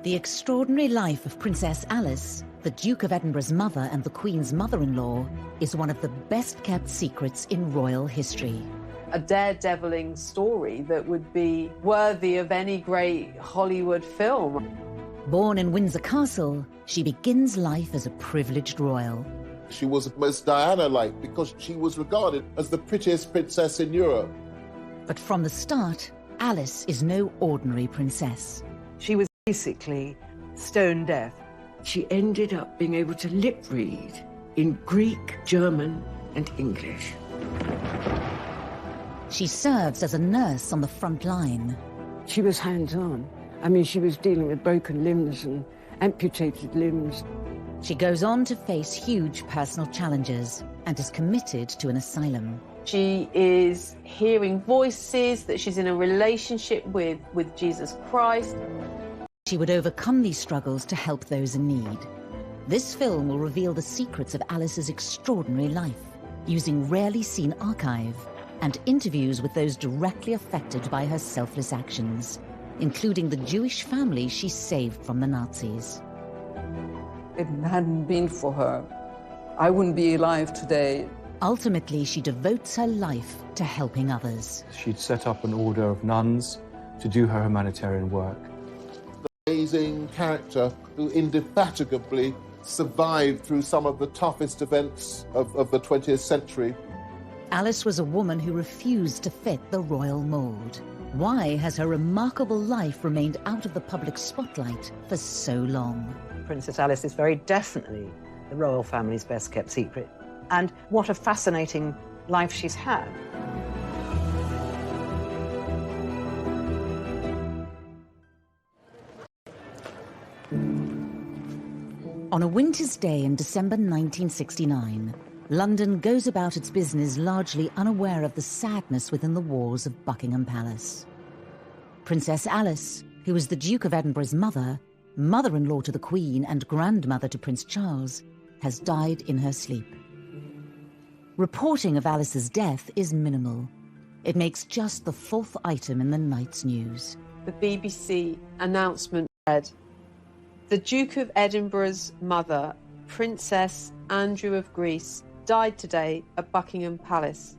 The extraordinary life of Princess Alice, the Duke of Edinburgh's mother and the Queen's mother-in-law, is one of the best-kept secrets in royal history. A daredeviling story that would be worthy of any great Hollywood film. Born in Windsor Castle, she begins life as a privileged royal. She was most Diana-like because she was regarded as the prettiest princess in Europe. But from the start, Alice is no ordinary princess. She was basically stone deaf. She ended up being able to lip read in Greek, German, and English. She serves as a nurse on the front line. She was hands-on. I mean, she was dealing with broken limbs and amputated limbs. She goes on to face huge personal challenges and is committed to an asylum. She is hearing voices that she's in a relationship with Jesus Christ. She would overcome these struggles to help those in need. This film will reveal the secrets of Alice's extraordinary life, using rarely seen archive and interviews with those directly affected by her selfless actions, including the Jewish family she saved from the Nazis. If it hadn't been for her, I wouldn't be alive today. Ultimately, she devotes her life to helping others. She'd set up an order of nuns to do her humanitarian work. Amazing character who indefatigably survived through some of the toughest events of the 20th century. Alice was a woman who refused to fit the royal mould. Why has her remarkable life remained out of the public spotlight for so long? Princess Alice is very definitely the royal family's best-kept secret. And what a fascinating life she's had. On a winter's day in December 1969, London goes about its business largely unaware of the sadness within the walls of Buckingham Palace. Princess Alice, who was the Duke of Edinburgh's mother, mother-in-law to the Queen and grandmother to Prince Charles, has died in her sleep. Reporting of Alice's death is minimal. It makes just the 4th item in the night's news. The BBC announcement read, "The Duke of Edinburgh's mother, Princess Andrew of Greece, died today at Buckingham Palace.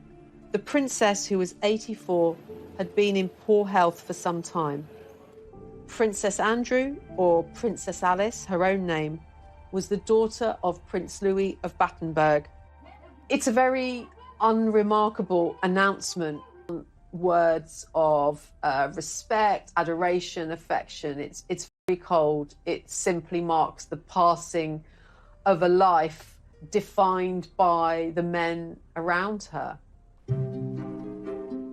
The princess, who was 84, had been in poor health for some time. Princess Andrew, or Princess Alice, her own name, was the daughter of Prince Louis of Battenberg." It's a very unremarkable announcement. Words of respect, adoration, affection. It's very cold. It simply marks the passing of a life defined by the men around her.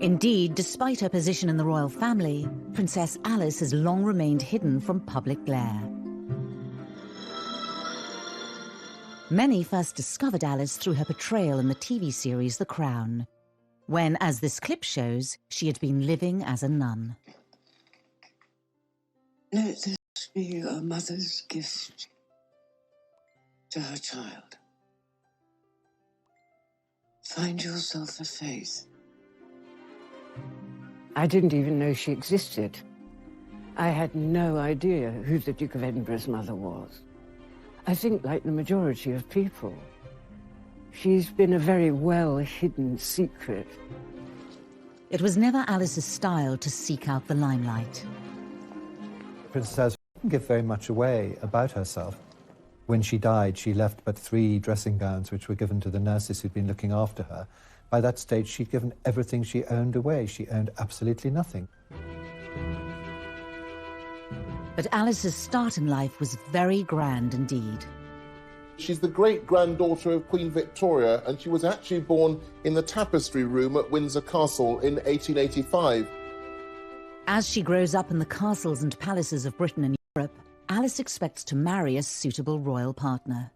Indeed, despite her position in the royal family, Princess Alice has long remained hidden from public glare. Many first discovered Alice through her portrayal in the TV series The Crown, when, as this clip shows, she had been living as a nun. Let this be a mother's gift to her child. Find yourself a faith. I didn't even know she existed. I had no idea who the Duke of Edinburgh's mother was. I think, like the majority of people, she's been a very well-hidden secret. It was never Alice's style to seek out the limelight. Princess Alice didn't give very much away about herself. When she died, she left but 3 dressing gowns, which were given to the nurses who'd been looking after her. By that stage, she'd given everything she owned away. She owned absolutely nothing. But Alice's start in life was very grand indeed. She's the great-granddaughter of Queen Victoria, and she was actually born in the tapestry room at Windsor Castle in 1885. As she grows up in the castles and palaces of Britain and Europe, Alice expects to marry a suitable royal partner.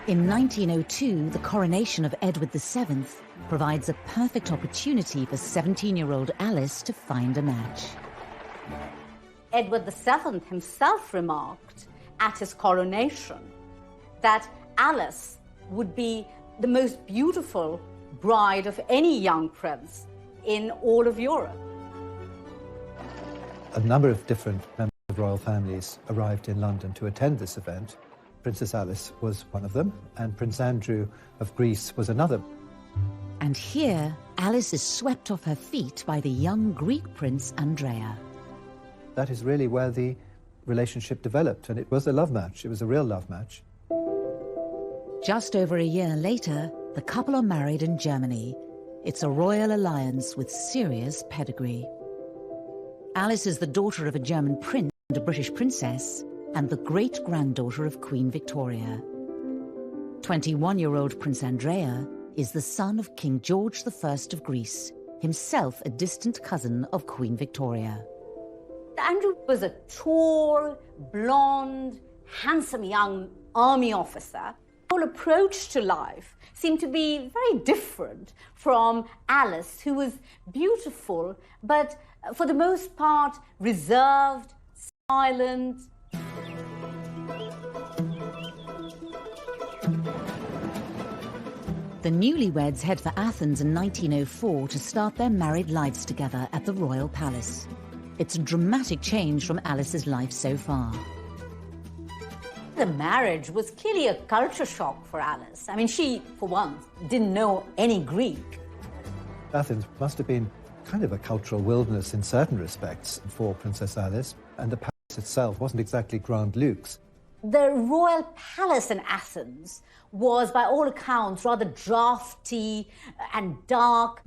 In 1902, the coronation of Edward VII provides a perfect opportunity for 17-year-old Alice to find a match. Edward VII himself remarked at his coronation that Alice would be the most beautiful bride of any young prince in all of Europe. A number of different members of royal families arrived in London to attend this event. Princess Alice was one of them, and Prince Andrew of Greece was another. And here, Alice is swept off her feet by the young Greek prince Andrea. That is really where the relationship developed, and it was a love match. It was a real love match. Just over a year later, the couple are married in Germany. It's a royal alliance with serious pedigree. Alice is the daughter of a German prince and a British princess, and the great-granddaughter of Queen Victoria. 21-year-old Prince Andrea is the son of King George I of Greece, himself a distant cousin of Queen Victoria. Andrew was a tall, blonde, handsome young army officer. His whole approach to life seemed to be very different from Alice, who was beautiful, but for the most part reserved, silent. The newlyweds head for Athens in 1904 to start their married lives together at the royal palace. It's a dramatic change from Alice's life so far. The marriage was clearly a culture shock for Alice. I mean, she, for once, didn't know any Greek. Athens must have been kind of a cultural wilderness in certain respects for Princess Alice, and the palace itself wasn't exactly Grand Luke's. The royal palace in Athens was, by all accounts, rather drafty and dark.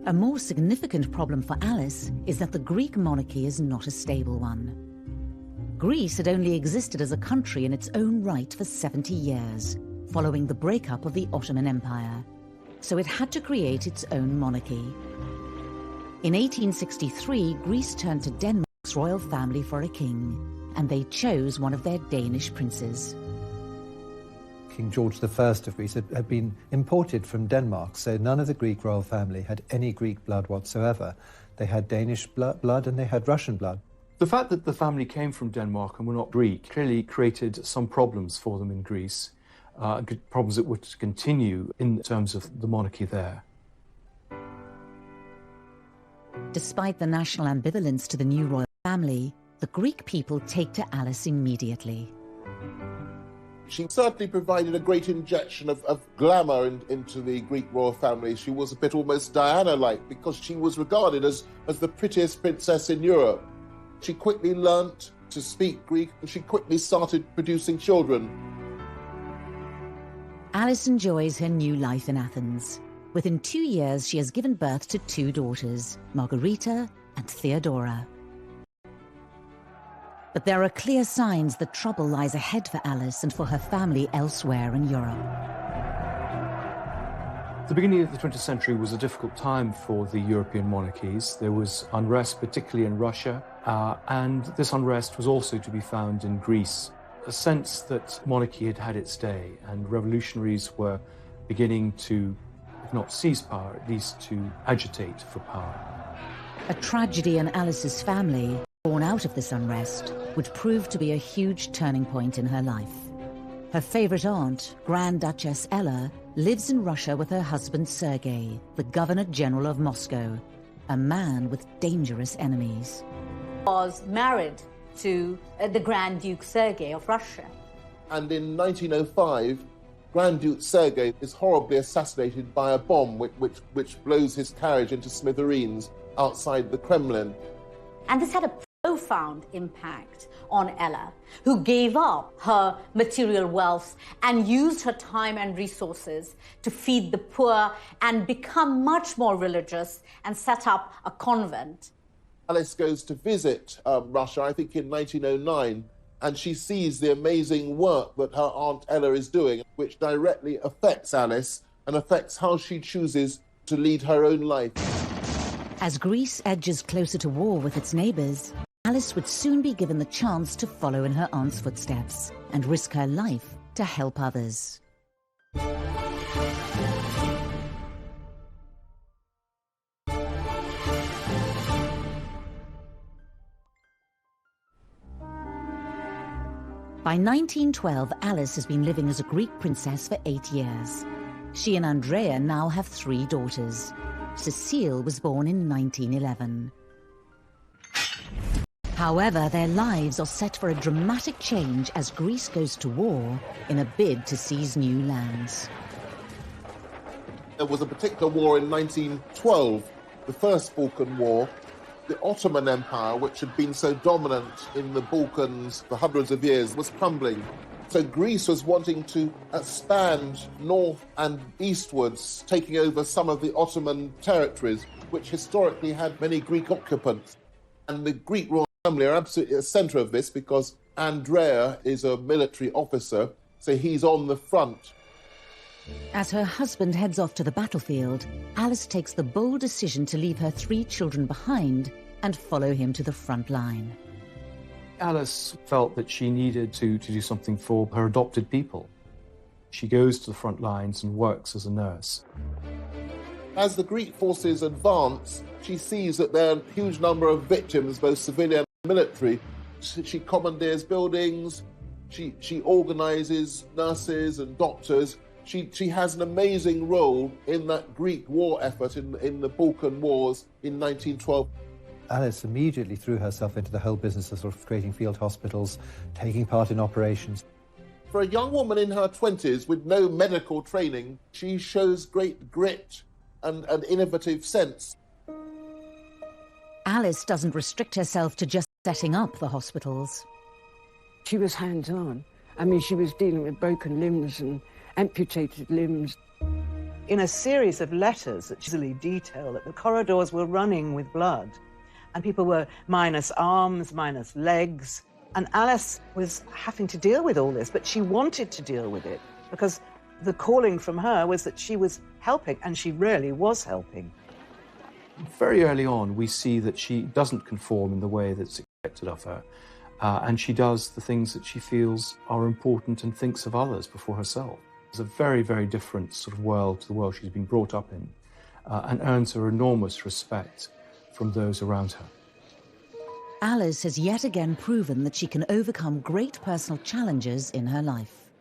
A more significant problem for Alice is that the Greek monarchy is not a stable one. Greece had only existed as a country in its own right for 70 years, following the breakup of the Ottoman Empire. So it had to create its own monarchy. In 1863, Greece turned to Denmark's royal family for a king, and they chose one of their Danish princes. King George I of Greece had been imported from Denmark, so none of the Greek royal family had any Greek blood whatsoever. They had Danish blood and they had Russian blood. The fact that the family came from Denmark and were not Greek clearly created some problems for them in Greece, problems that would continue in terms of the monarchy there. Despite the national ambivalence to the new royal family, the Greek people take to Alice immediately. She certainly provided a great injection of glamour into the Greek royal family. She was a bit almost Diana-like because she was regarded as the prettiest princess in Europe. She quickly learnt to speak Greek and she quickly started producing children. Alice enjoys her new life in Athens. Within 2 years, she has given birth to 2 daughters, Margarita and Theodora. But there are clear signs that trouble lies ahead for Alice and for her family elsewhere in Europe. The beginning of the 20th century was a difficult time for the European monarchies. There was unrest, particularly in Russia, and this unrest was also to be found in Greece. A sense that monarchy had had its day and revolutionaries were beginning to, if not seize power, at least to agitate for power. A tragedy in Alice's family, born out of this unrest, would prove to be a huge turning point in her life. Her favorite aunt, Grand Duchess Ella, lives in Russia with her husband Sergei, the Governor General of Moscow, a man with dangerous enemies. Was married to the Grand Duke Sergei of Russia. And in 1905, Grand Duke Sergei is horribly assassinated by a bomb which blows his carriage into smithereens outside the Kremlin. And this had a profound impact on Ella, who gave up her material wealth and used her time and resources to feed the poor and become much more religious and set up a convent. Alice goes to visit Russia, I think in 1909, and she sees the amazing work that her Aunt Ella is doing, which directly affects Alice and affects how she chooses to lead her own life. As Greece edges closer to war with its neighbours, Alice would soon be given the chance to follow in her aunt's footsteps and risk her life to help others. By 1912, Alice has been living as a Greek princess for 8 years. She and Andrea now have 3 daughters. Cecile was born in 1911. However, their lives are set for a dramatic change as Greece goes to war in a bid to seize new lands. There was a particular war in 1912, the First Balkan War. The Ottoman Empire, which had been so dominant in the Balkans for hundreds of years, was crumbling. So Greece was wanting to expand north and eastwards, taking over some of the Ottoman territories, which historically had many Greek occupants. And the Greek royal family are absolutely at the centre of this because Andrea is a military officer, so he's on the front. As her husband heads off to the battlefield, Alice takes the bold decision to leave her 3 children behind and follow him to the front line. Alice felt that she needed to do something for her adopted people. She goes to the front lines and works as a nurse. As the Greek forces advance, she sees that there are a huge number of victims, both civilian and military. She commandeers buildings, she organises nurses and doctors. She has an amazing role in that Greek war effort in the Balkan Wars in 1912. Alice immediately threw herself into the whole business of sort of creating field hospitals, taking part in operations. For a young woman in her 20s with no medical training, she shows great grit and an innovative sense. Alice doesn't restrict herself to just setting up the hospitals. She was hands-on. I mean, she was dealing with broken limbs and amputated limbs. In a series of letters that easily detail that the corridors were running with blood and people were minus arms, minus legs, and Alice was having to deal with all this, but she wanted to deal with it because the calling from her was that she was helping, and she really was helping. Very early on, we see that she doesn't conform in the way that's expected of her, and she does the things that she feels are important and thinks of others before herself. It's a very, very different sort of world to the world she's been brought up in, and earns her enormous respect from those around her. Alice has yet again proven that she can overcome great personal challenges in her life.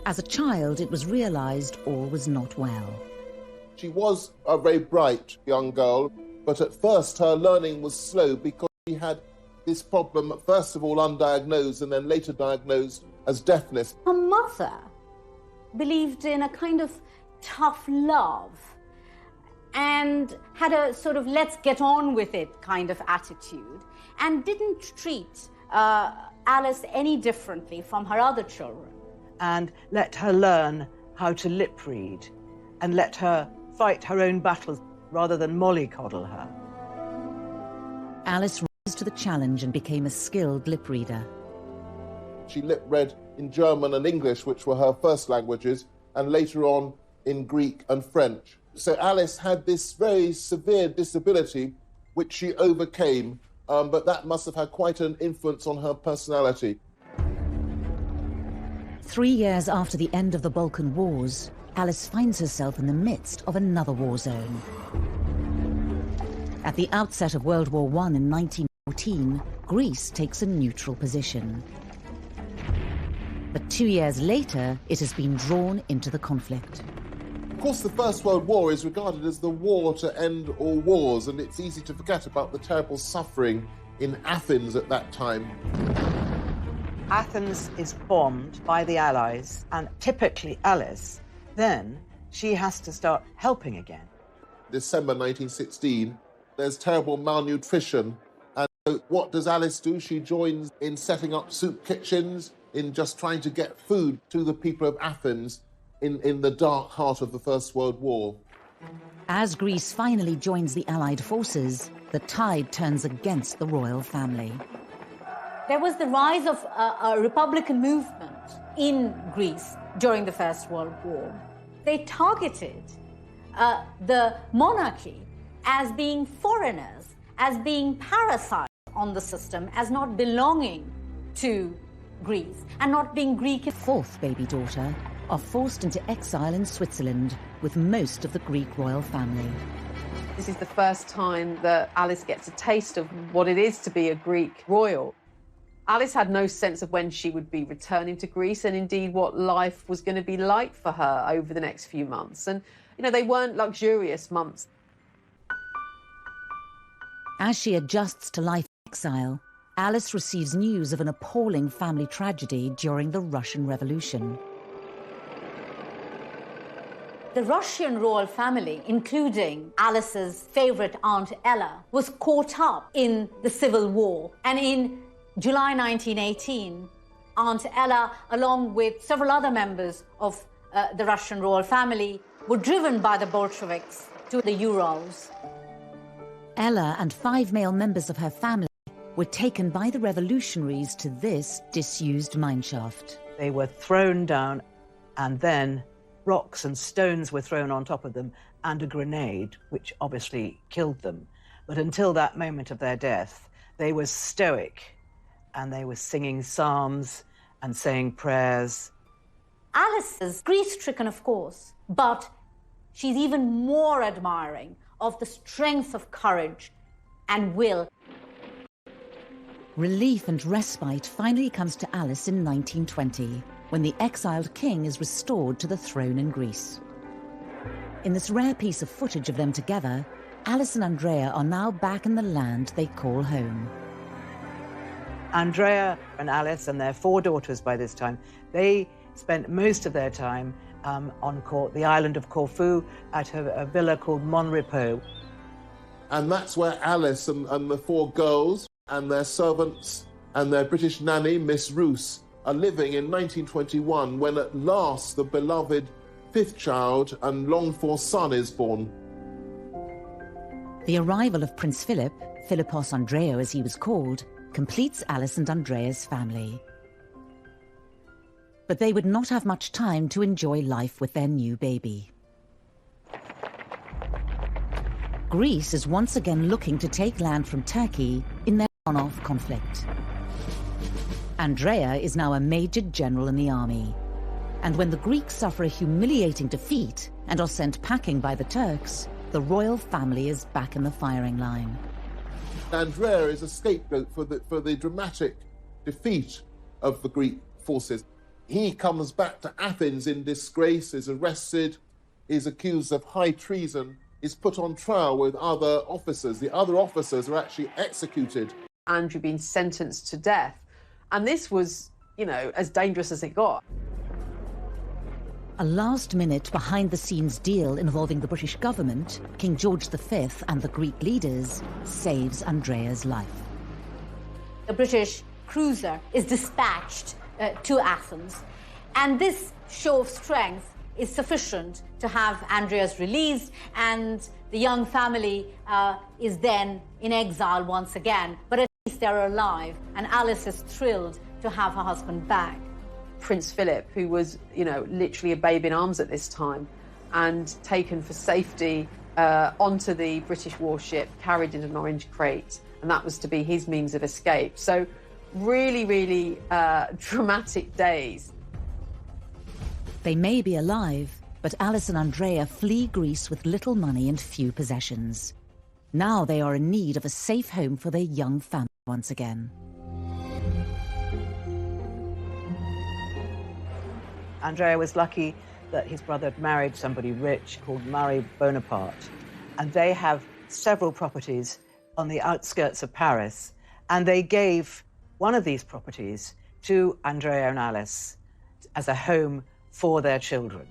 As a child, it was realised all was not well. She was a very bright young girl, but at first her learning was slow because she had this problem, first of all undiagnosed and then later diagnosed as deafness. Her mother believed in a kind of tough love and had a sort of let's get on with it kind of attitude, and didn't treat Alice any differently from her other children. And let her learn how to lip read and let her fight her own battles rather than mollycoddle her. Alice rose to the challenge and became a skilled lip reader. She lip read in German and English, which were her first languages, and later on in Greek and French. So Alice had this very severe disability, which she overcame, but that must have had quite an influence on her personality. 3 years after the end of the Balkan Wars, Alice finds herself in the midst of another war zone. At the outset of World War I in 1914, Greece takes a neutral position. But 2 years later, it has been drawn into the conflict. Of course, the First World War is regarded as the war to end all wars, and it's easy to forget about the terrible suffering in Athens at that time. Athens is bombed by the Allies, and typically Alice, then she has to start helping again. December 1916, there's terrible malnutrition, and so what does Alice do? She joins in setting up soup kitchens, in just trying to get food to the people of Athens in the dark heart of the First World War. As Greece finally joins the Allied forces, the tide turns against the royal family. There was the rise of a Republican movement in Greece during the First World War. They targeted the monarchy as being foreigners, as being parasites on the system, as not belonging to Greece and not being Greek. Fourth baby daughter are forced into exile in Switzerland with most of the Greek royal family. This is the first time that Alice gets a taste of what it is to be a Greek royal. Alice had no sense of when she would be returning to Greece and indeed what life was going to be like for her over the next few months. And, you know, they weren't luxurious months. As she adjusts to life in exile, Alice receives news of an appalling family tragedy during the Russian Revolution. The Russian royal family, including Alice's favourite Aunt Ella, was caught up in the civil war. And in July 1918, Aunt Ella, along with several other members of the Russian royal family, were driven by the Bolsheviks to the Urals. Ella and 5 male members of her family were taken by the revolutionaries to this disused mineshaft. They were thrown down, and then rocks and stones were thrown on top of them, and a grenade, which obviously killed them. But until that moment of their death, they were stoic, and they were singing psalms and saying prayers. Alice is grief-stricken, of course, but she's even more admiring of the strength of courage and will. Relief and respite finally comes to Alice in 1920, when the exiled king is restored to the throne in Greece. In this rare piece of footage of them together, Alice and Andrea are now back in the land they call home. Andrea and Alice and their 4 daughters by this time, they spent most of their time on the island of Corfu at a villa called Mon Repos. And that's where Alice and the 4 girls and their servants and their British nanny, Miss Roos, are living in 1921, when at last the beloved 5th child and longed-for son is born. The arrival of Prince Philip, Philippos Andreou as he was called, completes Alice and Andrea's family. But they would not have much time to enjoy life with their new baby. Greece is once again looking to take land from Turkey in their on-off conflict. Andrea is now a major general in the army. And when the Greeks suffer a humiliating defeat and are sent packing by the Turks, the royal family is back in the firing line. Andrea is a scapegoat for the dramatic defeat of the Greek forces. He comes back to Athens in disgrace, is arrested, is accused of high treason, is put on trial with other officers. The other officers are actually executed. Andrew being sentenced to death. And this was, you know, as dangerous as it got. A last-minute, behind-the-scenes deal involving the British government, King George V and the Greek leaders, saves Andrea's life. The British cruiser is dispatched to Athens, and this show of strength is sufficient to have Andrea's released, and the young family is then in exile once again. But at least they're alive, and Alice is thrilled to have her husband back. Prince Philip, who was, you know, literally a babe in arms at this time, and taken for safety onto the British warship, carried in an orange crate, and that was to be his means of escape. So really, really dramatic days. They may be alive, but Alice and Andrea flee Greece with little money and few possessions. Now they are in need of a safe home for their young family once again. Andrea was lucky that his brother had married somebody rich called Marie Bonaparte, and they have several properties on the outskirts of Paris, and they gave one of these properties to Andrea and Alice as a home for their children,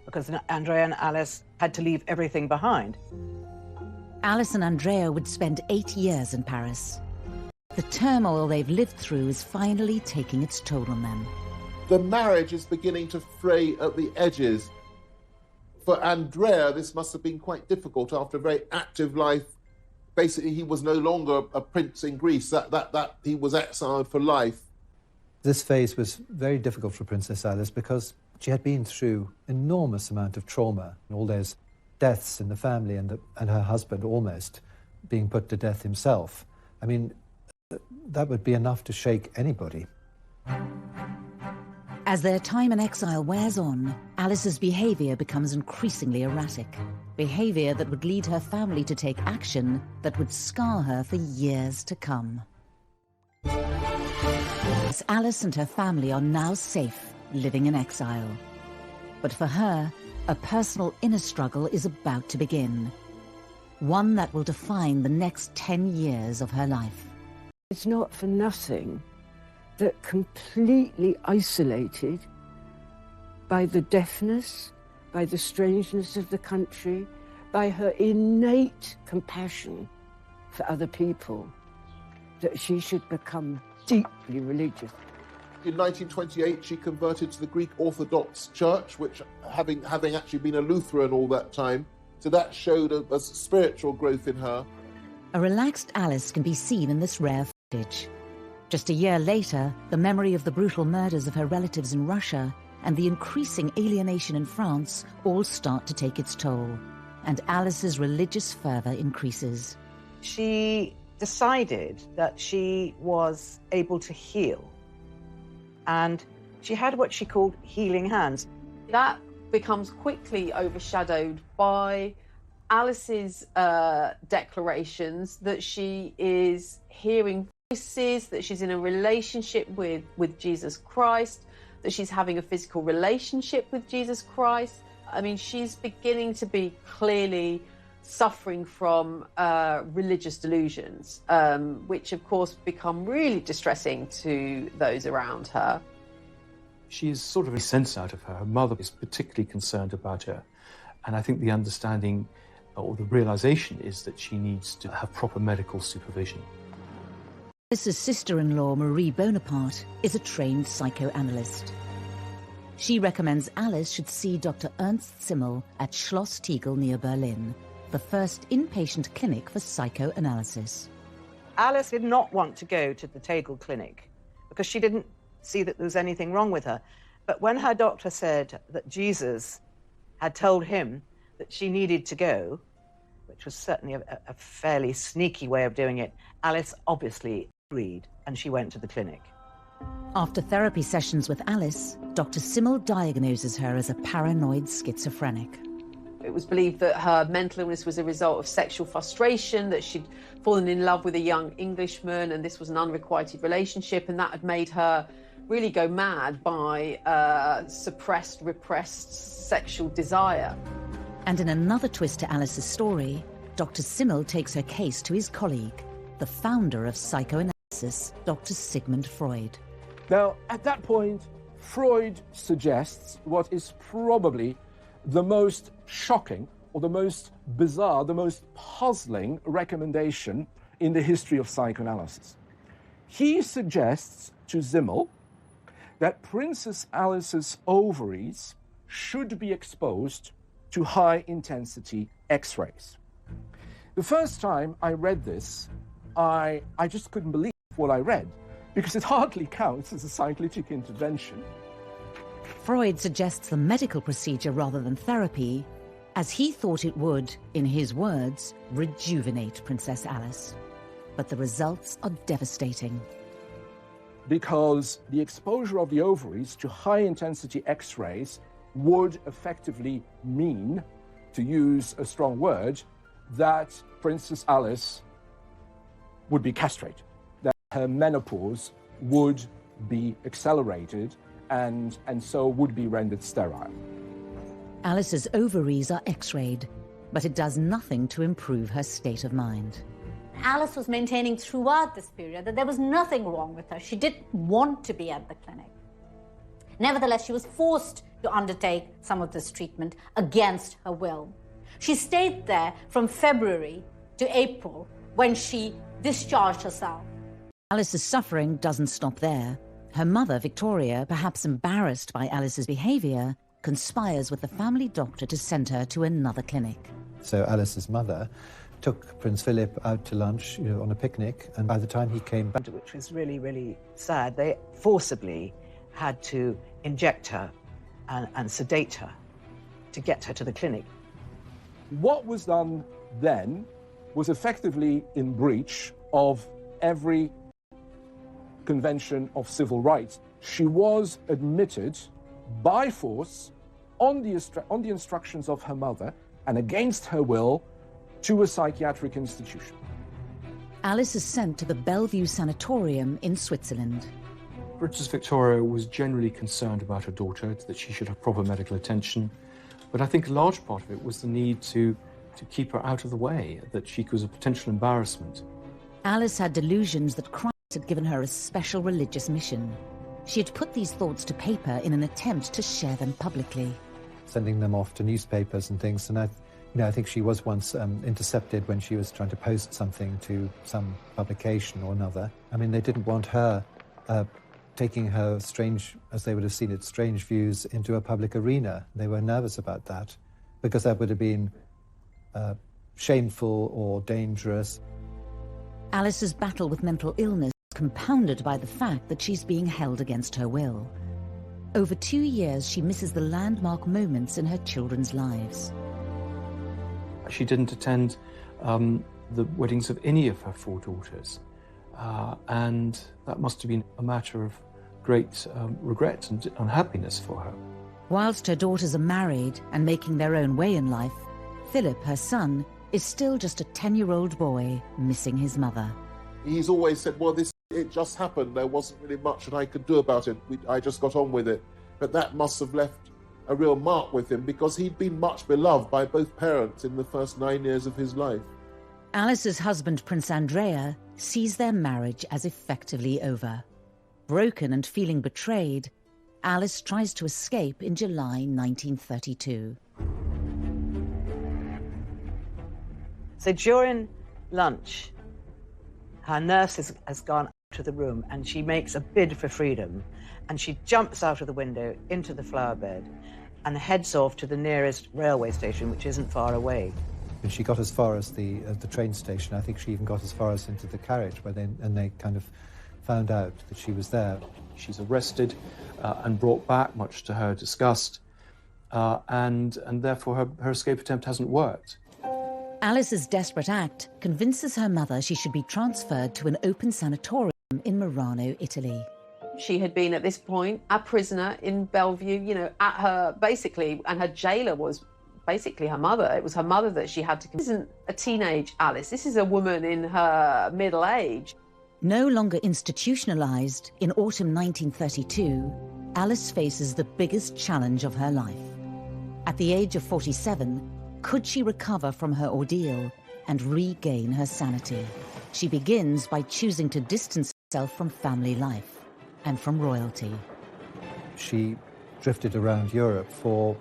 because Andrea and Alice had to leave everything behind. Alice and Andrea would spend 8 years in Paris. The turmoil they've lived through is finally taking its toll on them. The marriage is beginning to fray at the edges. For Andrea, this must have been quite difficult after a very active life. Basically, he was no longer a prince in Greece, that he was exiled for life. This phase was very difficult for Princess Alice because she had been through enormous amount of trauma, and all those deaths in the family, and her husband almost being put to death himself. I mean, that would be enough to shake anybody. As their time in exile wears on, Alice's behaviour becomes increasingly erratic. Behaviour that would lead her family to take action that would scar her for years to come. Alice and her family are now safe, living in exile. But for her, a personal inner struggle is about to begin. one that will define the next 10 years of her life. It's not for nothing that completely isolated by the deafness, by the strangeness of the country, by her innate compassion for other people, that she should become deeply religious. In 1928, she converted to the Greek Orthodox Church, which, having actually been a Lutheran all that time, so that showed a spiritual growth in her. A relaxed Alice can be seen in this rare footage. Just a year later, the memory of the brutal murders of her relatives in Russia and the increasing alienation in France all start to take its toll, and Alice's religious fervour increases. She decided that she was able to heal, and she had what she called healing hands. That becomes quickly overshadowed by Alice's declarations that she is hearing voices, that she's in a relationship with Jesus Christ, that she's having a physical relationship with Jesus Christ. I mean, she's beginning to be clearly suffering from religious delusions, which of course become really distressing to those around her. She is sort of a sense out of her. Her mother is particularly concerned about her. And I think the understanding or the realization is that she needs to have proper medical supervision. Alice's sister-in-law, Marie Bonaparte, is a trained psychoanalyst. She recommends Alice should see Dr. Ernst Simmel at Schloss Tegel near Berlin, the first inpatient clinic for psychoanalysis. Alice did not want to go to the Tegel clinic because she didn't see that there was anything wrong with her. But when her doctor said that Jesus had told him that she needed to go, which was certainly a fairly sneaky way of doing it, Alice obviously agreed, and she went to the clinic. After therapy sessions with Alice, Dr. Simmel diagnoses her as a paranoid schizophrenic. It was believed that her mental illness was a result of sexual frustration, that she'd fallen in love with a young Englishman, and this was an unrequited relationship, and that had made her really go mad by suppressed, repressed sexual desire. And in another twist to Alice's story, Dr. Simmel takes her case to his colleague, the founder of psychoanalysis, Dr. Sigmund Freud. Now, at that point, Freud suggests what is probably the most shocking or the most bizarre, the most puzzling recommendation in the history of psychoanalysis. He suggests to Simmel that Princess Alice's ovaries should be exposed to high-intensity X-rays. The first time I read this, I just couldn't believe what I read, because it hardly counts as a psycholytic intervention. Freud suggests the medical procedure rather than therapy, as he thought it would, in his words, rejuvenate Princess Alice. But the results are devastating. Because the exposure of the ovaries to high-intensity X-rays would effectively mean, to use a strong word, that Princess Alice would be castrated, that her menopause would be accelerated and so would be rendered sterile. Alice's ovaries are X-rayed, but it does nothing to improve her state of mind. Alice was maintaining throughout this period that there was nothing wrong with her. She didn't want to be at the clinic. Nevertheless, she was forced to undertake some of this treatment against her will. She stayed there from February to April, when she discharged herself. Alice's suffering doesn't stop there. Her mother, Victoria, perhaps embarrassed by Alice's behaviour, conspires with the family doctor to send her to another clinic. So Alice's mother took Prince Philip out to lunch, on a picnic, and by the time he came back... Which was really, really sad. They forcibly had to inject her and sedate her to get her to the clinic. What was done then was effectively in breach of every convention of civil rights. She was admitted by force on the instructions of her mother and against her will to a psychiatric institution. Alice is sent to the Bellevue Sanatorium in Switzerland. Princess Victoria was generally concerned about her daughter, that she should have proper medical attention. But I think a large part of it was the need to to keep her out of the way, that she was a potential embarrassment. Alice had delusions that Christ had given her a special religious mission. She had put these thoughts to paper in an attempt to share them publicly. Sending them off to newspapers and things, and I think she was once intercepted when she was trying to post something to some publication or another. I mean, they didn't want her taking her strange, as they would have seen it, strange views into a public arena. They were nervous about that, because that would have been shameful or dangerous. Alice's battle with mental illness is compounded by the fact that she's being held against her will. Over 2 years, she misses the landmark moments in her children's lives. She didn't attend the weddings of any of her 4 daughters, and that must have been a matter of great regret and unhappiness for her. Whilst her daughters are married and making their own way in life, Philip, her son, is still just a 10-year-old boy missing his mother. He's always said, well, it just happened. There wasn't really much that I could do about it. I just got on with it. But that must have left a real mark with him, because he'd been much beloved by both parents in the first 9 years of his life. Alice's husband, Prince Andrea, sees their marriage as effectively over. Broken and feeling betrayed, Alice tries to escape in July 1932. So during lunch, her nurse has gone out of the room and she makes a bid for freedom, and she jumps out of the window into the flower bed and heads off to the nearest railway station, which isn't far away. And she got as far as the train station. I think she even got as far as into the carriage, where they kind of found out that she was there. She's arrested and brought back, much to her disgust, and therefore her escape attempt hasn't worked. Alice's desperate act convinces her mother she should be transferred to an open sanatorium in Murano, Italy. She had been at this point a prisoner in Bellevue, at her, basically, and her jailer was basically her mother. It was her mother that she had to... This isn't a teenage Alice, this is a woman in her middle age. No longer institutionalized, in autumn 1932, Alice faces the biggest challenge of her life. At the age of 47, could she recover from her ordeal and regain her sanity? She begins by choosing to distance herself from family life and from royalty. She drifted around Europe for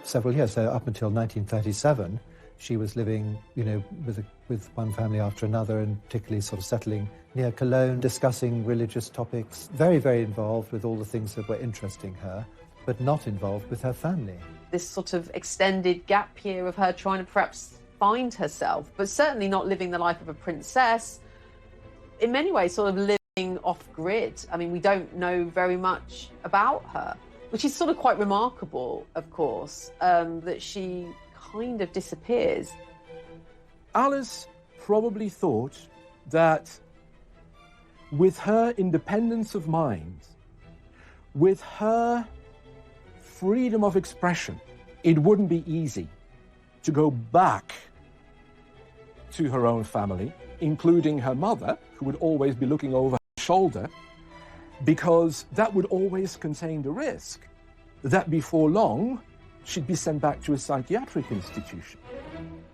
several years. So up until 1937, she was living, with one family after another, and particularly sort of settling near Cologne, discussing religious topics, very, very involved with all the things that were interesting her, but not involved with her family. This sort of extended gap year of her trying to perhaps find herself, but certainly not living the life of a princess. In many ways, sort of living off-grid. I mean, we don't know very much about her, which is sort of quite remarkable, of course, that she kind of disappears. Alice probably thought that with her independence of mind, with her freedom of expression, it wouldn't be easy to go back to her own family, including her mother, who would always be looking over her shoulder, because that would always contain the risk that before long she'd be sent back to a psychiatric institution.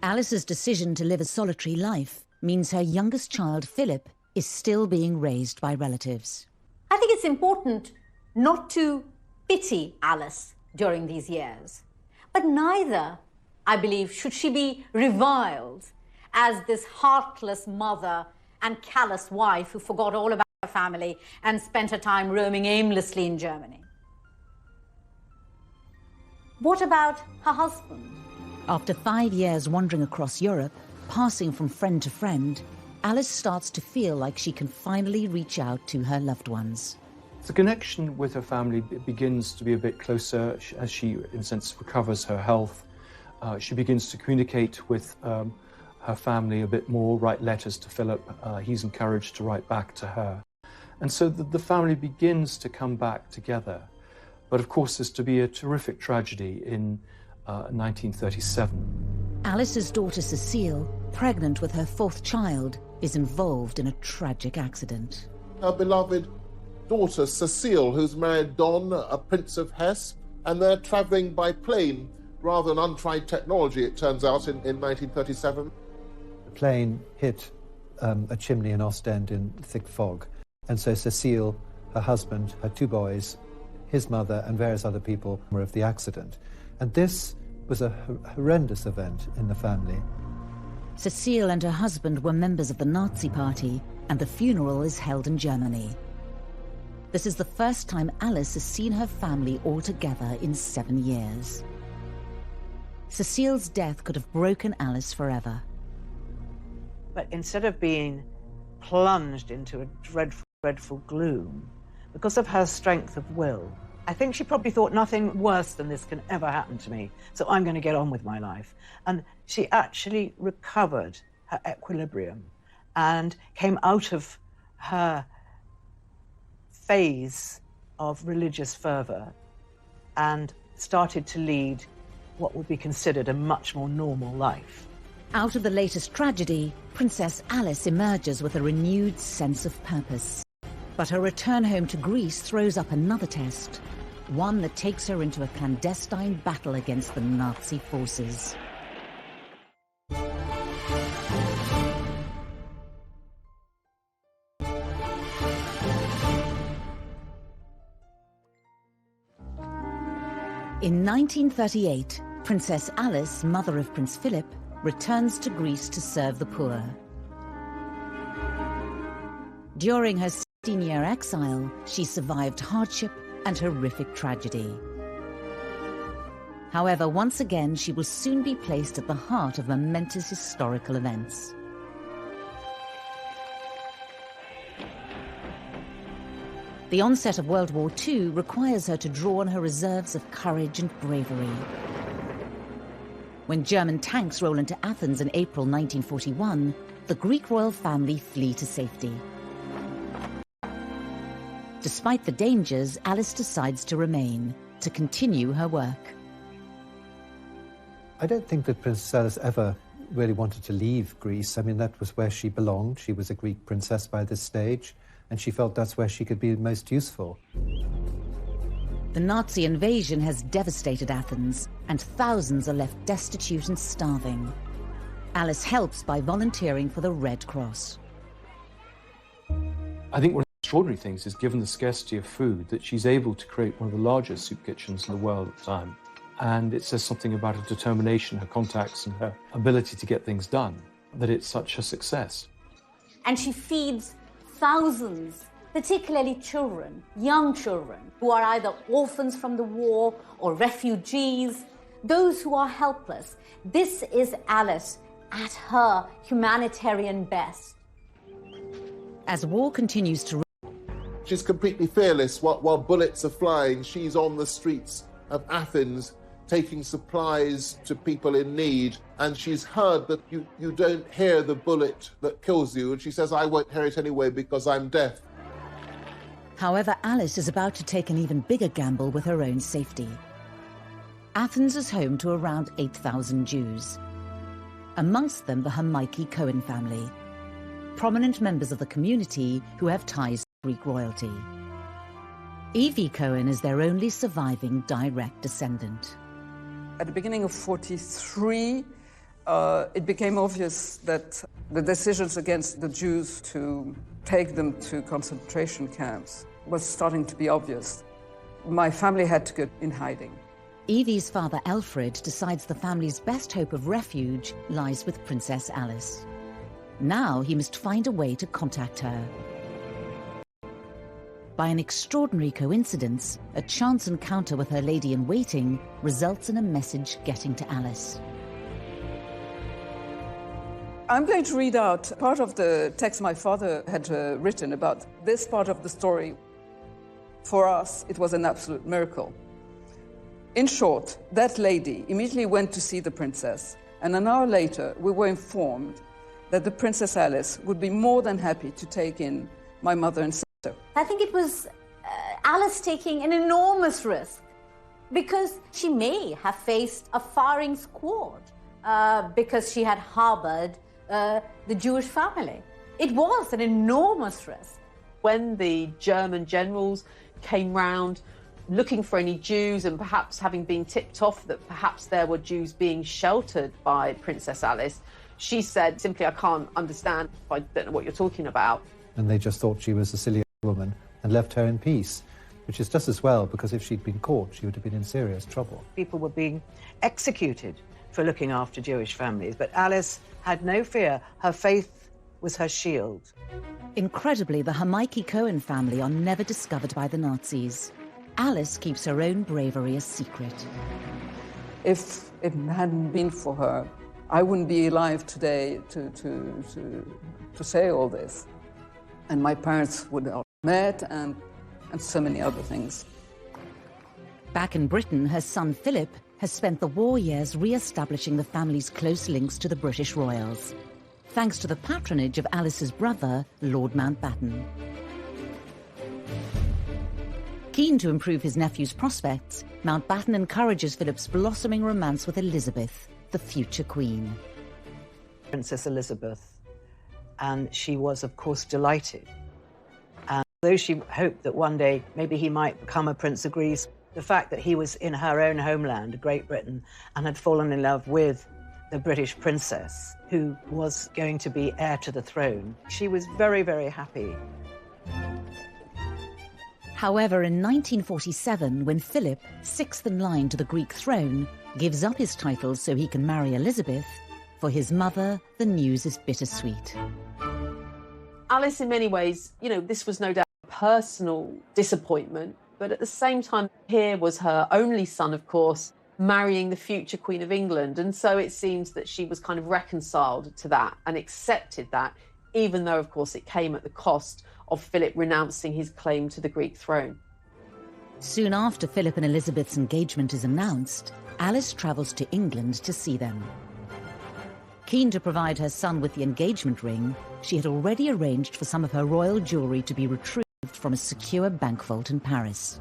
Alice's decision to live a solitary life means her youngest child, Philip, is still being raised by relatives. I think it's important not to pity Alice during these years, but neither, I believe, should she be reviled as this heartless mother and callous wife who forgot all about her family and spent her time roaming aimlessly in Germany. What about her husband? After 5 years wandering across Europe, passing from friend to friend, Alice starts to feel like she can finally reach out to her loved ones. The connection with her family begins to be a bit closer as she, in a sense, recovers her health. She begins to communicate with her family a bit more, write letters to Philip. He's encouraged to write back to her. And so the family begins to come back together. But of course, there's to be a terrific tragedy in 1937. Alice's daughter Cecile, pregnant with her 4th child, is involved in a tragic accident. Her beloved daughter Cecile, who's married Don, a Prince of Hesse, and they're travelling by plane rather an untried technology, it turns out, in 1937. The plane hit a chimney in Ostend in thick fog. And so Cecile, her husband, her two boys, his mother, and various other people were of the accident. And this was a horrendous event in the family. Cecile and her husband were members of the Nazi Party, and the funeral is held in Germany. This is the first time Alice has seen her family all together in 7 years. Cecile's death could have broken Alice forever. But instead of being plunged into a dreadful, dreadful gloom, because of her strength of will, I think she probably thought nothing worse than this can ever happen to me, so I'm going to get on with my life. And she actually recovered her equilibrium and came out of her phase of religious fervour and started to lead what would be considered a much more normal life. Out of the latest tragedy, Princess Alice emerges with a renewed sense of purpose. But her return home to Greece throws up another test, one that takes her into a clandestine battle against the Nazi forces. In 1938, Princess Alice, mother of Prince Philip, returns to Greece to serve the poor. During her 16-year exile, she survived hardship and horrific tragedy. However, once again, she will soon be placed at the heart of momentous historical events. The onset of World War II requires her to draw on her reserves of courage and bravery. When German tanks roll into Athens in April 1941, the Greek royal family flee to safety. Despite the dangers, Alice decides to remain, to continue her work. I don't think that Princess Alice ever really wanted to leave Greece. I mean, that was where she belonged. She was a Greek princess by this stage, and she felt that's where she could be most useful. The Nazi invasion has devastated Athens, and thousands are left destitute and starving. Alice helps by volunteering for the Red Cross. I think one of the extraordinary things is, given the scarcity of food, that she's able to create one of the largest soup kitchens in the world at the time. And it says something about her determination, her contacts, and her ability to get things done, that it's such a success. And she feeds thousands, particularly children, young children, who are either orphans from the war or refugees, those who are helpless. This is Alice at her humanitarian best. As war continues to... She's completely fearless. While bullets are flying, she's on the streets of Athens taking supplies to people in need, and she's heard that you don't hear the bullet that kills you, and she says, I won't hear it anyway because I'm deaf. However, Alice is about to take an even bigger gamble with her own safety. Athens is home to around 8,000 Jews. Amongst them, the Hamaiki Cohen family, prominent members of the community who have ties to Greek royalty. Evie Cohen is their only surviving direct descendant. At the beginning of 1943, it became obvious that the decisions against the Jews to take them to concentration camps was starting to be obvious. My family had to go in hiding. Evie's father, Alfred, decides the family's best hope of refuge lies with Princess Alice. Now he must find a way to contact her. By an extraordinary coincidence, a chance encounter with her lady-in-waiting results in a message getting to Alice. I'm going to read out part of the text my father had written about this part of the story. For us, it was an absolute miracle. In short, that lady immediately went to see the princess, and an hour later, we were informed that the Princess Alice would be more than happy to take in my mother and sister. I think it was Alice taking an enormous risk, because she may have faced a firing squad because she had harbored the Jewish family. It was an enormous risk. When the German generals came round, looking for any Jews, and perhaps having been tipped off that perhaps there were Jews being sheltered by Princess Alice, she said simply, I can't understand, I don't know what you're talking about. And they just thought she was a silly woman and left her in peace, which is just as well, because if she'd been caught, she would have been in serious trouble. People were being executed for looking after Jewish families, but Alice had no fear. Her faith was her shield. Incredibly, the Hamaiki Cohen family are never discovered by the Nazis. Alice keeps her own bravery a secret. If it hadn't been for her, I wouldn't be alive today to say all this. And my parents would have met, and so many other things. Back in Britain, her son Philip has spent the war years re-establishing the family's close links to the British royals, thanks to the patronage of Alice's brother, Lord Mountbatten. Keen to improve his nephew's prospects, Mountbatten encourages Philip's blossoming romance with Elizabeth, the future queen. Princess Elizabeth, and she was, of course, delighted. And though she hoped that one day maybe he might become a Prince of Greece, the fact that he was in her own homeland, Great Britain, and had fallen in love with the British princess, who was going to be heir to the throne, she was very, very happy. However, in 1947, when Philip, sixth in line to the Greek throne, gives up his titles so he can marry Elizabeth, for his mother, the news is bittersweet. Alice, in many ways, this was no doubt a personal disappointment, but at the same time, here was her only son, of course, marrying the future Queen of England. And so it seems that she was kind of reconciled to that and accepted that, even though, of course, it came at the cost of Philip renouncing his claim to the Greek throne. Soon after Philip and Elizabeth's engagement is announced, Alice travels to England to see them. Keen to provide her son with the engagement ring, she had already arranged for some of her royal jewellery to be retrieved from a secure bank vault in Paris.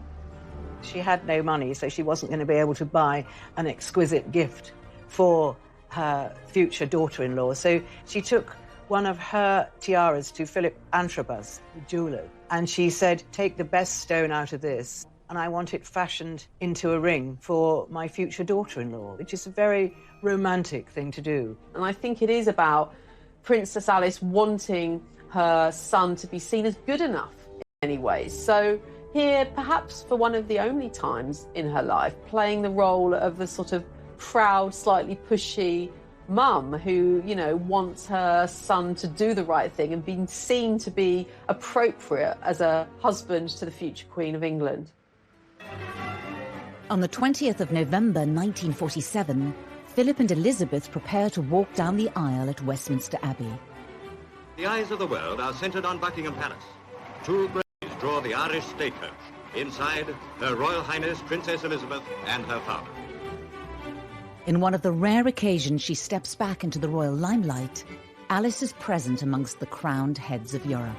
She had no money, so she wasn't going to be able to buy an exquisite gift for her future daughter-in-law. So she took one of her tiaras to Philip Antrobus, the jeweller, and she said, take the best stone out of this, and I want it fashioned into a ring for my future daughter-in-law, which is a very romantic thing to do. And I think it is about Princess Alice wanting her son to be seen as good enough in many ways. So here, perhaps for one of the only times in her life, playing the role of the sort of proud, slightly pushy mum who, wants her son to do the right thing and being seen to be appropriate as a husband to the future Queen of England. On the 20th of November 1947, Philip and Elizabeth prepare to walk down the aisle at Westminster Abbey. The eyes of the world are centred on Buckingham Palace. Two graves draw the Irish stagecoach. Inside, Her Royal Highness Princess Elizabeth and her father. In one of the rare occasions she steps back into the royal limelight, Alice is present amongst the crowned heads of Europe.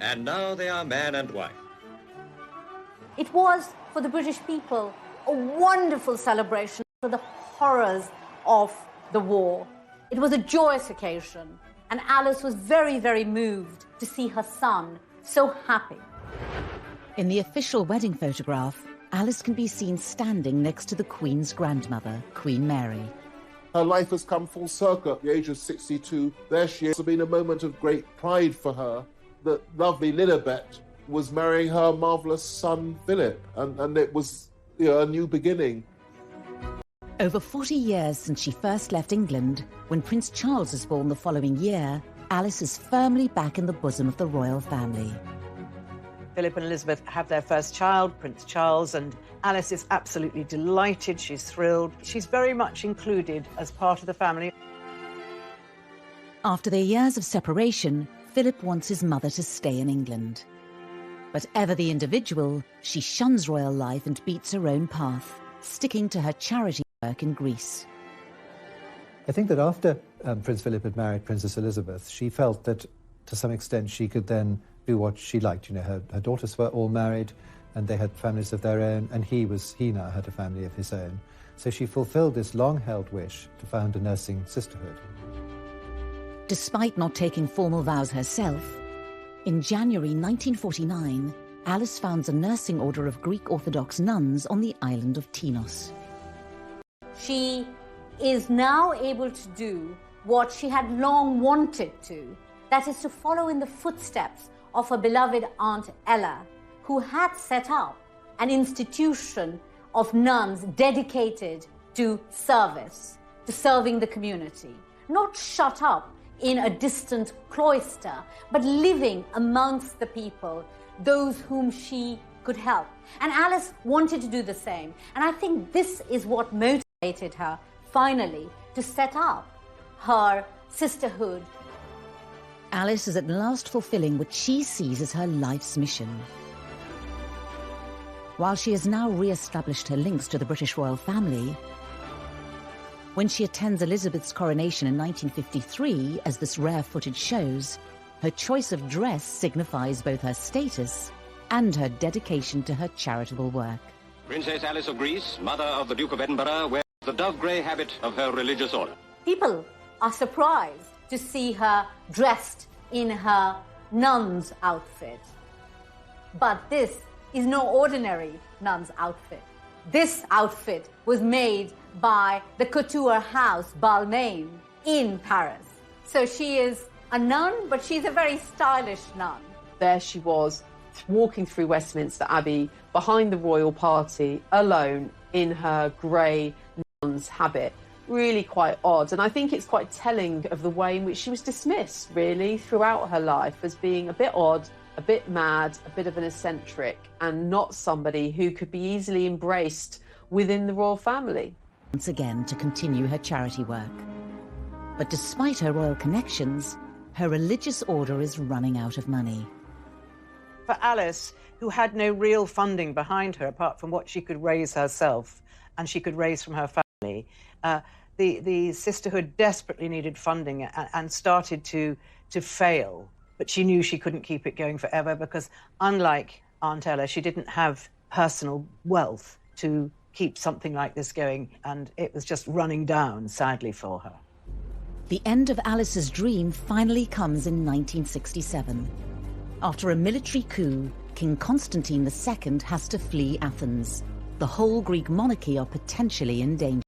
And now they are man and wife. It was, for the British people, a wonderful celebration for the horrors of the war. It was a joyous occasion, and Alice was very, very moved to see her son so happy. In the official wedding photograph, Alice can be seen standing next to the Queen's grandmother, Queen Mary. Her life has come full circle at the age of 62. There she is. It's been a moment of great pride for her that lovely Lilibet was marrying her marvellous son, Philip, and it was a new beginning. Over 40 years since she first left England, when Prince Charles was born the following year, Alice is firmly back in the bosom of the royal family. Philip and Elizabeth have their first child, Prince Charles, and Alice is absolutely delighted. She's thrilled. She's very much included as part of the family. After their years of separation, Philip wants his mother to stay in England. But ever the individual, she shuns royal life and beats her own path, sticking to her charity work in Greece. I think that after Prince Philip had married Princess Elizabeth, she felt that to some extent she could then do what she liked. Her daughters were all married and they had families of their own, and he now had a family of his own. So she fulfilled this long-held wish to found a nursing sisterhood. Despite not taking formal vows herself, in January 1949, Alice founds a nursing order of Greek Orthodox nuns on the island of Tinos. She is now able to do what she had long wanted to, that is to follow in the footsteps of her beloved Aunt Ella, who had set up an institution of nuns dedicated to service, to serving the community, not shut up in a distant cloister, but living amongst the people, those whom she could help. And Alice wanted to do the same. And I think this is what motivated her, finally, to set up her sisterhood. Alice is at last fulfilling what she sees as her life's mission. While she has now re-established her links to the British royal family, when she attends Elizabeth's coronation in 1953, as this rare footage shows, her choice of dress signifies both her status and her dedication to her charitable work. Princess Alice of Greece, mother of the Duke of Edinburgh, wears the dove-grey habit of her religious order. People are surprised to see her dressed in her nun's outfit. But this is no ordinary nun's outfit. This outfit was made by the couture house Balmain in Paris. So she is a nun, but she's a very stylish nun. There she was, walking through Westminster Abbey behind the royal party, alone in her grey nun's habit. Really quite odd. And I think it's quite telling of the way in which she was dismissed, really, throughout her life as being a bit odd, a bit mad, a bit of an eccentric, and not somebody who could be easily embraced within the royal family. Once again to continue her charity work. But despite her royal connections, her religious order is running out of money. For Alice, who had no real funding behind her apart from what she could raise herself and she could raise from her family, the sisterhood desperately needed funding and started to fail. But she knew she couldn't keep it going forever because, unlike Aunt Ella, she didn't have personal wealth to keep something like this going, and it was just running down, sadly, for her. The end of Alice's dream finally comes in 1967. After a military coup, King Constantine II has to flee Athens. The whole Greek monarchy are potentially in danger.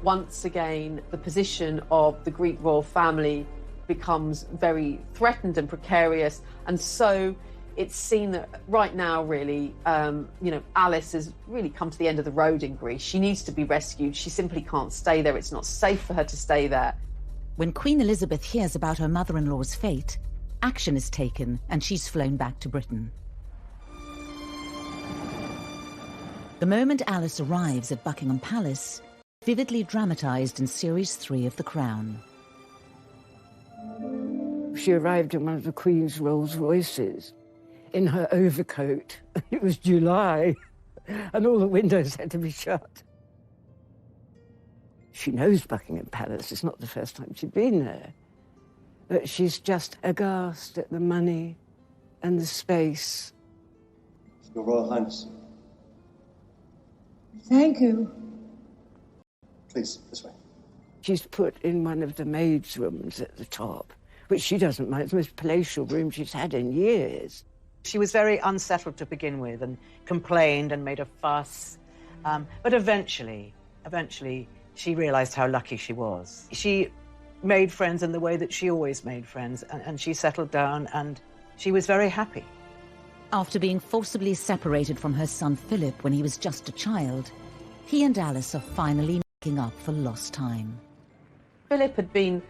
Once again, the position of the Greek royal family becomes very threatened and precarious, and so it's seen that right now, really, Alice has really come to the end of the road in Greece. She needs to be rescued. She simply can't stay there. It's not safe for her to stay there. When Queen Elizabeth hears about her mother-in-law's fate, action is taken and she's flown back to Britain. The moment Alice arrives at Buckingham Palace, vividly dramatised in Series 3 of The Crown. She arrived in one of the Queen's Rolls Royces in her overcoat. It was July, and all the windows had to be shut. She knows Buckingham Palace. It's not the first time she'd been there. But she's just aghast at the money and the space. Your Royal Highness. Thank you. Please, this way. She's put in one of the maids' rooms at the top, which she doesn't mind. It's the most palatial room she's had in years. She was very unsettled to begin with and complained and made a fuss. But eventually, she realised how lucky she was. She made friends in the way that she always made friends, and she settled down, and she was very happy. After being forcibly separated from her son Philip when he was just a child, he and Alice are finally making up for lost time. Philip had been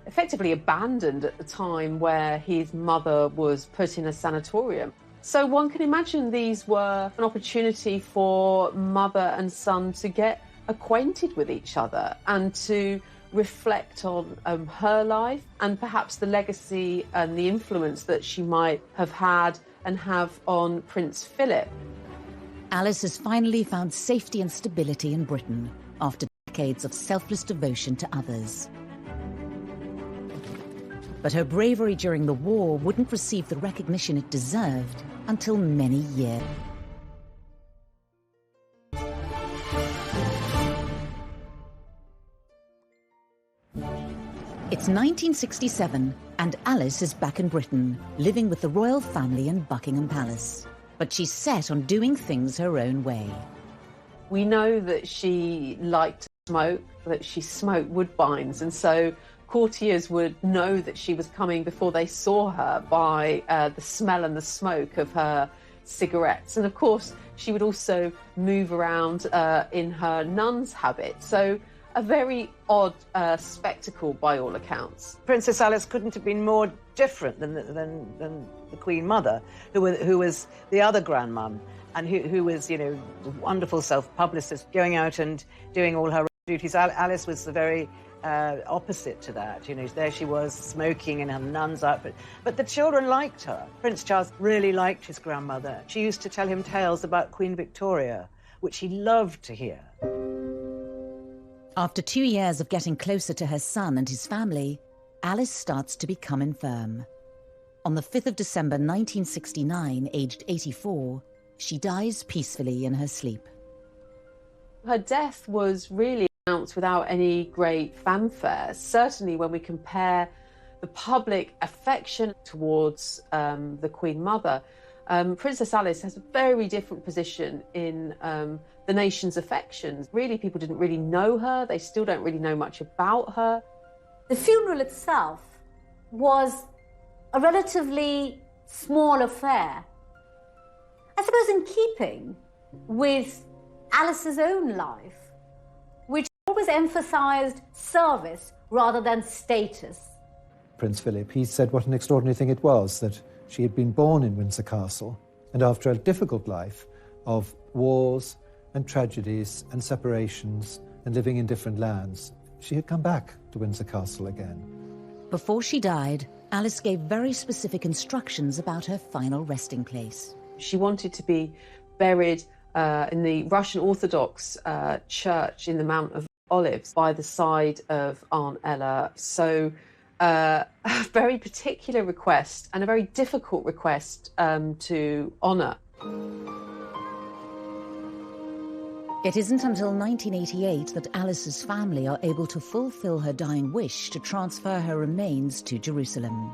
effectively abandoned at the time where his mother was put in a sanatorium. So one can imagine these were an opportunity for mother and son to get acquainted with each other and to reflect on her life and perhaps the legacy and the influence that she might have had and have on Prince Philip. Alice has finally found safety and stability in Britain after decades of selfless devotion to others. But her bravery during the war wouldn't receive the recognition it deserved until many years. It's 1967, and Alice is back in Britain, living with the royal family in Buckingham Palace. But she's set on doing things her own way. We know that she liked to smoke, that she smoked woodbines, and so courtiers would know that she was coming before they saw her by the smell and the smoke of her cigarettes. And of course, she would also move around in her nun's habit. So a very odd spectacle by all accounts. Princess Alice couldn't have been more different than the Queen Mother, who was the other grandmum, and who was, you know, a wonderful self-publicist, going out and doing all her duties. Alice was the very opposite to that. You know, there she was smoking in her nun's outfit. But the children liked her. Prince Charles really liked his grandmother. She used to tell him tales about Queen Victoria, which he loved to hear. After 2 years of getting closer to her son and his family, Alice starts to become infirm. On the 5th of December 1969, aged 84, she dies peacefully in her sleep. Her death was really announced without any great fanfare. Certainly when we compare the public affection towards the Queen Mother, Princess Alice has a very different position in the nation's affections. Really, people didn't really know her. They still don't really know much about her. The funeral itself was a relatively small affair. I suppose in keeping with Alice's own life, which always emphasised service rather than status. Prince Philip, he said what an extraordinary thing it was that she had been born in Windsor Castle, and after a difficult life of wars and tragedies and separations and living in different lands, she had come back to Windsor Castle again. Before she died, Alice gave very specific instructions about her final resting place. She wanted to be buried in the Russian Orthodox church in the Mount of Olives by the side of Aunt Ella. So a very particular request and a very difficult request to honour. It isn't until 1988 that Alice's family are able to fulfil her dying wish to transfer her remains to Jerusalem.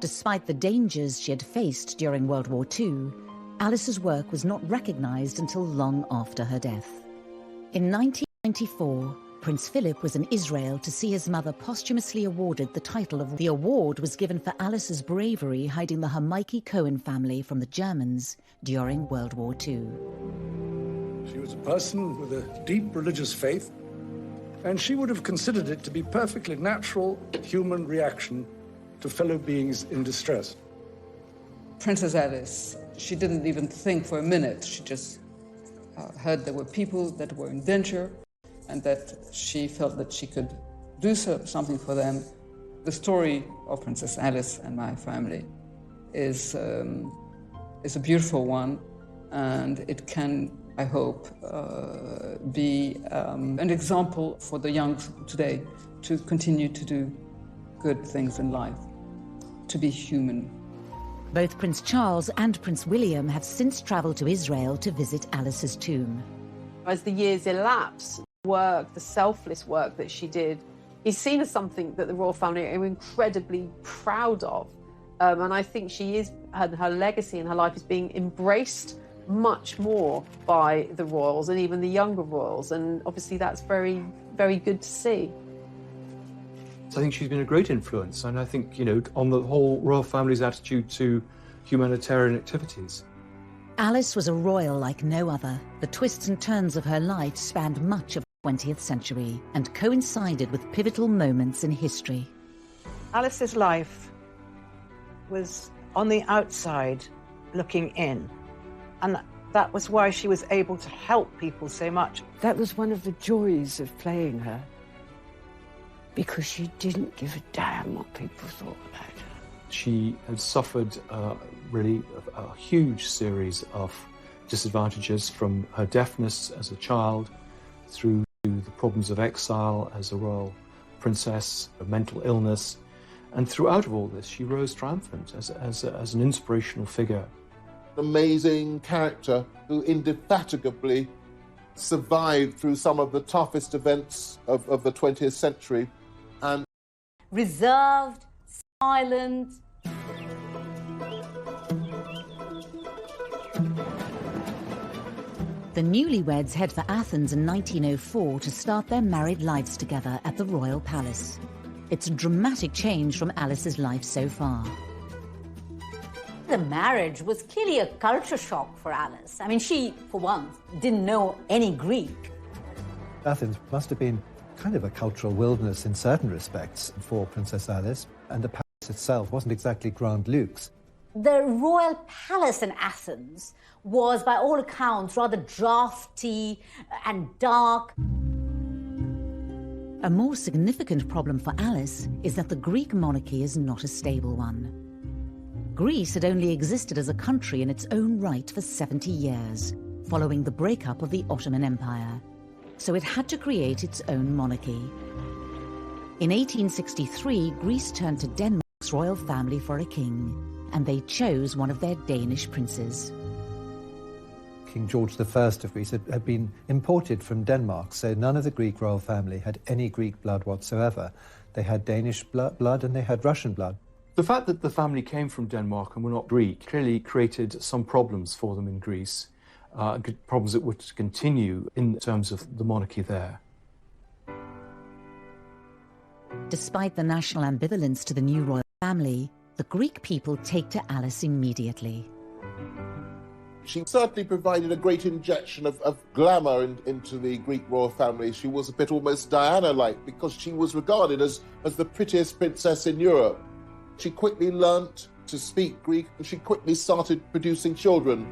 Despite the dangers she had faced during World War II, Alice's work was not recognised until long after her death. In 1994, Prince Philip was in Israel to see his mother posthumously awarded the title of... The award was given for Alice's bravery hiding the Hermione Cohen family from the Germans during World War II. She was a person with a deep religious faith, and she would have considered it to be perfectly natural human reaction to fellow beings in distress. Princess Alice, she didn't even think for a minute. She just heard there were people that were in danger and that she felt that she could do something for them. The story of Princess Alice and my family is a beautiful one, and it can, I hope, be an example for the young today to continue to do good things in life, to be human. Both Prince Charles and Prince William have since travelled to Israel to visit Alice's tomb. As the years elapse, the selfless work that she did is seen as something that the royal family are incredibly proud of. And I think she is, her legacy and her life is being embraced much more by the royals and even the younger royals. And obviously that's very, very good to see. I think she's been a great influence, and I think, you know, on the whole royal family's attitude to humanitarian activities. Alice was a royal like no other. The twists and turns of her life spanned much of the 20th century and coincided with pivotal moments in history. Alice's life was on the outside looking in, and that was why she was able to help people so much. That was one of the joys of playing her, because she didn't give a damn what people thought about her. She had suffered really a huge series of disadvantages, from her deafness as a child through to the problems of exile as a royal princess, her mental illness, and throughout all this she rose triumphant as an inspirational figure. An amazing character who indefatigably survived through some of the toughest events of the 20th century, and reserved, silent. The newlyweds head for Athens in 1904 to start their married lives together at the royal palace. It's a dramatic change from Alice's life so far. The marriage was clearly a culture shock for Alice. I mean, she, for one, didn't know any Greek. Athens must have been kind of a cultural wilderness in certain respects for Princess Alice, and the palace itself wasn't exactly Grand Luxe. The royal palace in Athens was, by all accounts, rather drafty and dark. A more significant problem for Alice is that the Greek monarchy is not a stable one. Greece had only existed as a country in its own right for 70 years, following the breakup of the Ottoman Empire. So it had to create its own monarchy. In 1863, Greece turned to Denmark's royal family for a king, and they chose one of their Danish princes. King George I of Greece had been imported from Denmark, so none of the Greek royal family had any Greek blood whatsoever. They had Danish blood and they had Russian blood. The fact that the family came from Denmark and were not Greek clearly created some problems for them in Greece, problems that would continue in terms of the monarchy there. Despite the national ambivalence to the new royal family, the Greek people take to Alice immediately. She certainly provided a great injection of glamour into the Greek royal family. She was a bit almost Diana-like because she was regarded as the prettiest princess in Europe. She quickly learnt to speak Greek and she quickly started producing children.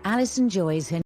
Alice enjoys her